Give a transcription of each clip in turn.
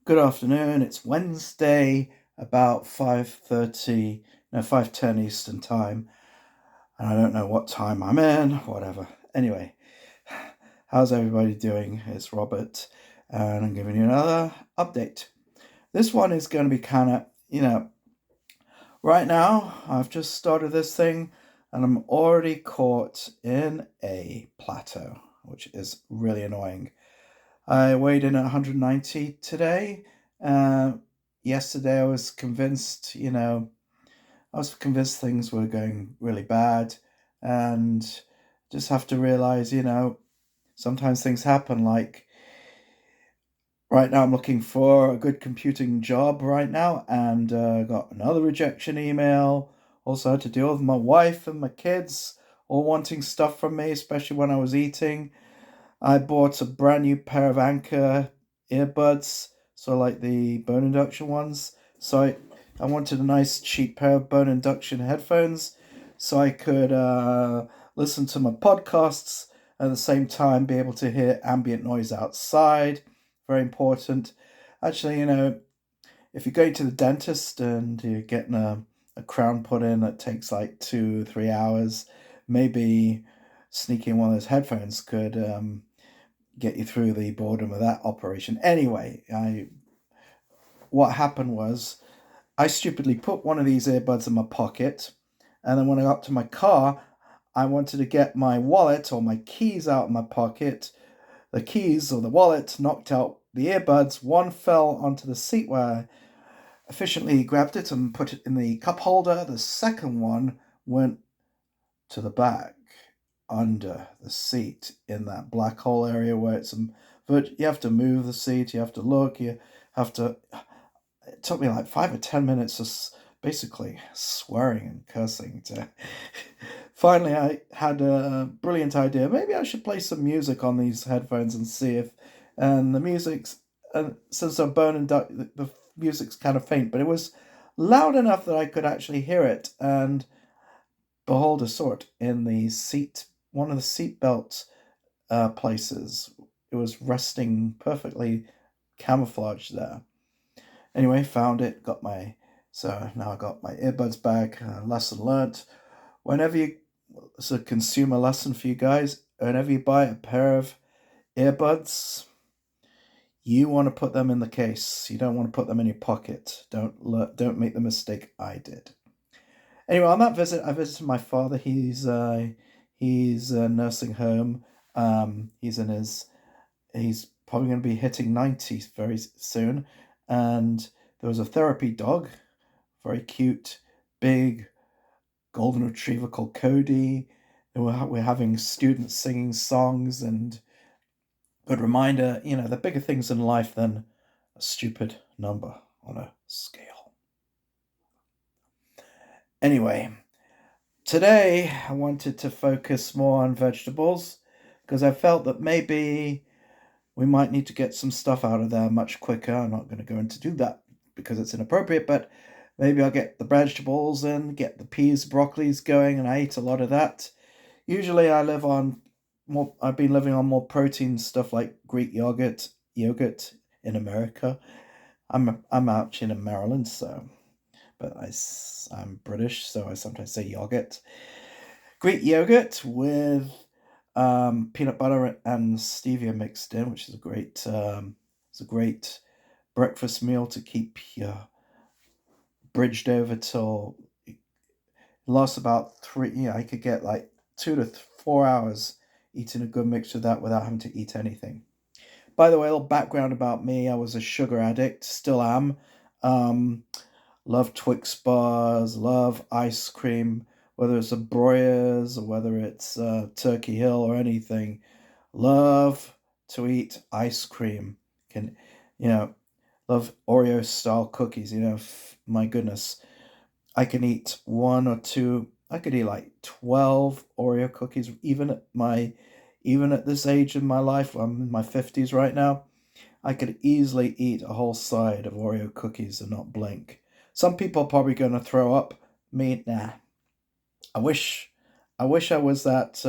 Good afternoon. It's Wednesday, about 5:30, no, 5:10 Eastern Time, and I don't know what time I'm in, whatever. Anyway, how's everybody doing? It's Robert, and I'm giving you another update. This one is going to be kind of, right now, I've just started this thing, and I'm already caught in a plateau, which is really annoying. I weighed in at 190 today. Uh, Yesterday, I was convinced things were going really bad, and just have to realize, sometimes things happen. Like right now, I'm looking for a good computing job right now, and got another rejection email. Also, had to deal with my wife and my kids all wanting stuff from me, especially when I was eating. I bought a brand new pair of Anker earbuds, so like the bone induction ones. So I wanted a nice cheap pair of bone induction headphones so I could listen to my podcasts at the same time be able to hear ambient noise outside. Very important. Actually, if you're going to the dentist and you're getting a crown put in that takes like 2 3 hours, maybe sneaking one of those headphones could get you through the boredom of that operation. Anyway, what happened was I stupidly put one of these earbuds in my pocket, and then when I got to my car, I wanted to get my wallet or my keys out of my pocket. The keys or the wallet knocked out the earbuds. One fell onto the seat where I efficiently grabbed it and put it in the cup holder. The second one went to the back under the seat in that black hole area where but you have to move the seat, you have to look, you have to. It took me like 5 or 10 minutes of basically swearing and cursing to. Finally, I had a brilliant idea. Maybe I should play some music on these headphones and see if. And the music's. And since they're bone and duck, the music's kind of faint, but it was loud enough that I could actually hear it. And behold a sort in the seat, one of the seat belt places. It was resting perfectly camouflaged there. Anyway, found it, so now I got my earbuds back. Lesson learnt. Whenever you, it's a consumer lesson for you guys. Whenever you buy a pair of earbuds, you want to put them in the case. You don't want to put them in your pocket. Don't make the mistake I did. Anyway, on that visit, I visited my father. He's nursing home. He's in his he's probably going to be hitting 90 very soon. And there was a therapy dog, very cute, big golden retriever called Cody. And we're having students singing songs, and good reminder, the bigger things in life than a stupid number on a scale. Anyway, today I wanted to focus more on vegetables because I felt that maybe we might need to get some stuff out of there much quicker. I'm not going to go into do that because it's inappropriate, but maybe I'll get the vegetables and get the peas, broccolis going, and I eat a lot of that. Usually I live on more I've been living on more protein stuff like Greek yogurt in America. I'm out in Maryland, so but I'm British, so I sometimes say yogurt. Greek yogurt with peanut butter and stevia mixed in, which is a great breakfast meal to keep you bridged over till it lasts about three. I could get like 2 to 4 hours eating a good mixture of that without having to eat anything. By the way, a little background about me: I was a sugar addict, still am. Um, Love Twix bars, love ice cream, whether it's a Breuer's or whether it's Turkey Hill or anything. Love to eat ice cream. Can you know? Love Oreo style cookies. My goodness, I can eat one or two. I could eat like 12 Oreo cookies, even at this age in my life. I'm in my 50s right now. I could easily eat a whole side of Oreo cookies and not blink. Some people are probably going to throw up. Me, nah. I wish, I wish I was that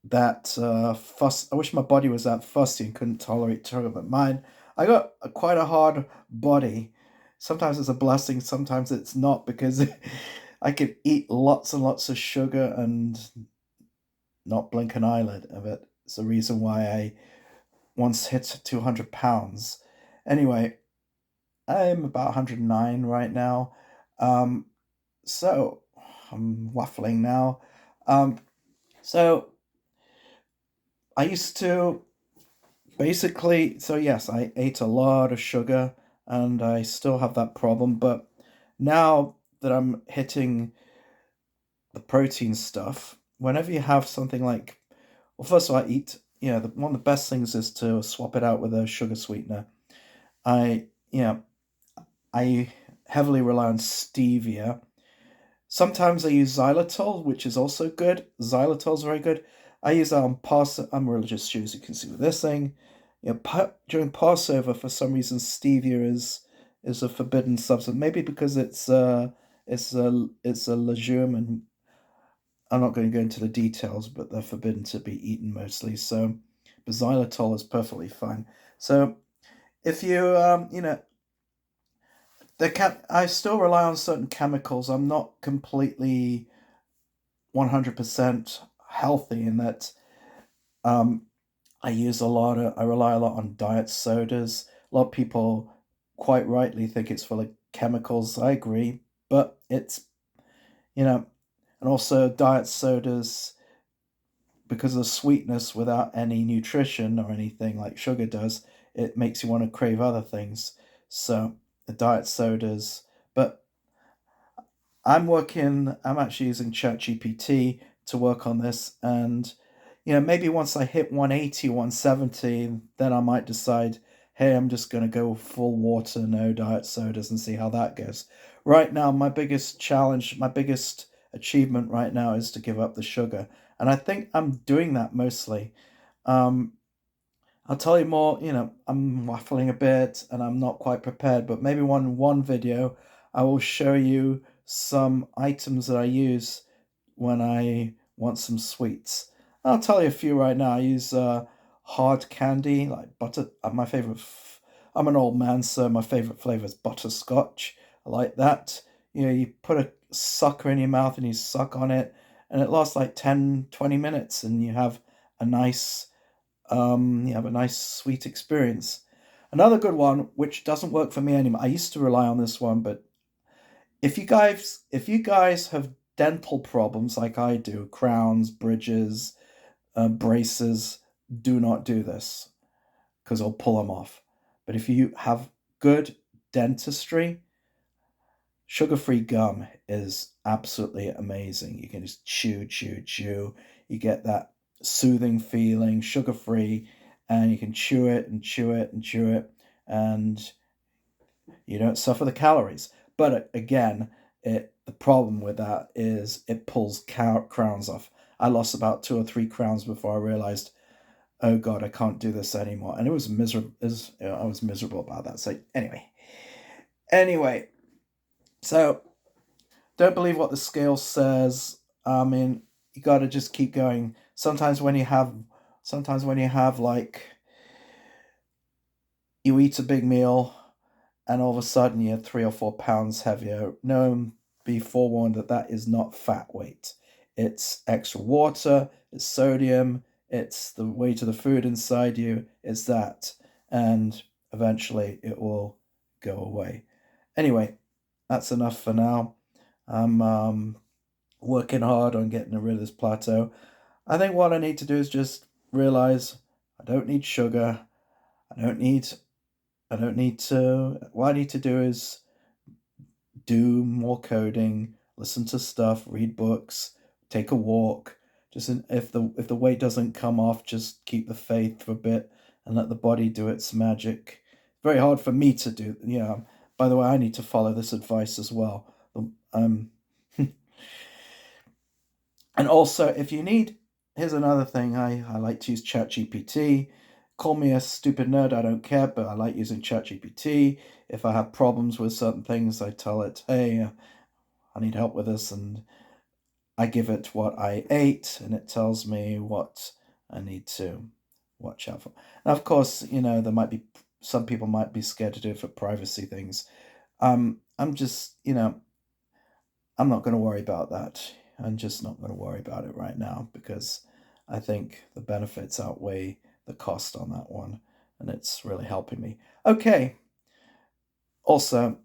that fuss. I wish my body was that fussy and couldn't tolerate sugar, but mine, I got quite a hard body. Sometimes it's a blessing, sometimes it's not, because I could eat lots and lots of sugar and not blink an eyelid of it. It's the reason why I once hit 200 pounds. Anyway, I'm about 109 right now. Um, so I'm waffling now. Um, so I used to basically, so yes, I ate a lot of sugar and I still have that problem. But now that I'm hitting the protein stuff, whenever you have something like, well, first of all, I eat, one of the best things is to swap it out with a sugar sweetener. I, you know, I heavily rely on stevia. Sometimes I use xylitol, which is also good. Xylitol's very good. I use that on Passover. I'm a religious Jew, as you can see with this thing. During Passover, for some reason, stevia is a forbidden substance. Maybe because it's a legume, and I'm not going to go into the details, but they're forbidden to be eaten mostly. So, but xylitol is perfectly fine. So if you I still rely on certain chemicals. I'm not completely 100% healthy in that. Um, I rely a lot on diet sodas. A lot of people quite rightly think it's full of chemicals. I agree, but you know, and also diet sodas, because of the sweetness without any nutrition or anything like sugar does, it makes you want to crave other things. So the diet sodas, but I'm actually using ChatGPT to work on this. And, maybe once I hit 180, 170, then I might decide, hey, I'm just going to go full water, no diet sodas, and see how that goes. Right now, my biggest challenge, my biggest achievement right now is to give up the sugar. And I think I'm doing that mostly. Um, I'll tell you more. I'm waffling a bit and I'm not quite prepared, but maybe one video I will show you some items that I use when I want some sweets. I'll tell you a few right now. I use hard candy like butter. My favorite. I'm an old man, so my favorite flavor is butterscotch. I like that. You put a sucker in your mouth and you suck on it, and it lasts like 10, 20 minutes, and a nice you have a nice sweet experience. Another good one, which doesn't work for me anymore. I used to rely on this one, but if you guys have dental problems like I do, crowns, bridges, braces, do not do this because I'll pull them off. But if you have good dentistry, sugar-free gum is absolutely amazing. You can just chew, chew, chew. You get that soothing feeling, sugar-free, and you can chew it and chew it and chew it, and you don't suffer the calories. But again, the problem with that is it pulls crowns off. I lost about 2 or 3 crowns before I realized, oh God, I can't do this anymore, and it was miserable. I was miserable about that. So anyway, so don't believe what the scale says. I mean, you got to just keep going. Sometimes when you have like, you eat a big meal and all of a sudden you're 3 or 4 pounds heavier. No, be forewarned that that is not fat weight. It's extra water, it's sodium, it's the weight of the food inside you, it's that. And eventually it will go away. Anyway, that's enough for now. I'm working hard on getting rid of this plateau. I think what I need to do is just realize I don't need sugar. I don't need I don't need to. What I need to do is do more coding, listen to stuff, read books, take a walk. Just if the weight doesn't come off, just keep the faith for a bit and let the body do its magic. Very hard for me to do. Yeah. By the way, I need to follow this advice as well. Um, and also, if you need, here's another thing. I like to use ChatGPT. Call me a stupid nerd, I don't care, but I like using ChatGPT. If I have problems with certain things, I tell it, hey, I need help with this, and I give it what I ate, and it tells me what I need to watch out for. Now, of course, there might be some people might be scared to do it for privacy things. I'm just, I'm not going to worry about that. I'm just not going to worry about it right now because I think the benefits outweigh the cost on that one, and it's really helping me. Okay. Also,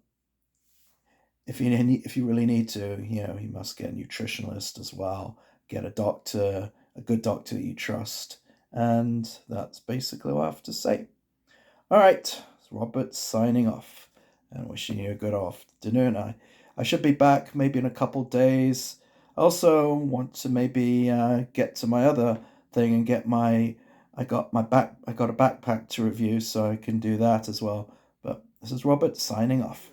if you really need to, you must get a nutritionalist as well. Get a doctor, a good doctor you trust, and that's basically what I have to say. All right, it's Robert signing off and wishing you a good afternoon. I should be back maybe in a couple days. I also want to maybe get to my other thing and get my I got a backpack to review, so I can do that as well. But this is Robert signing off.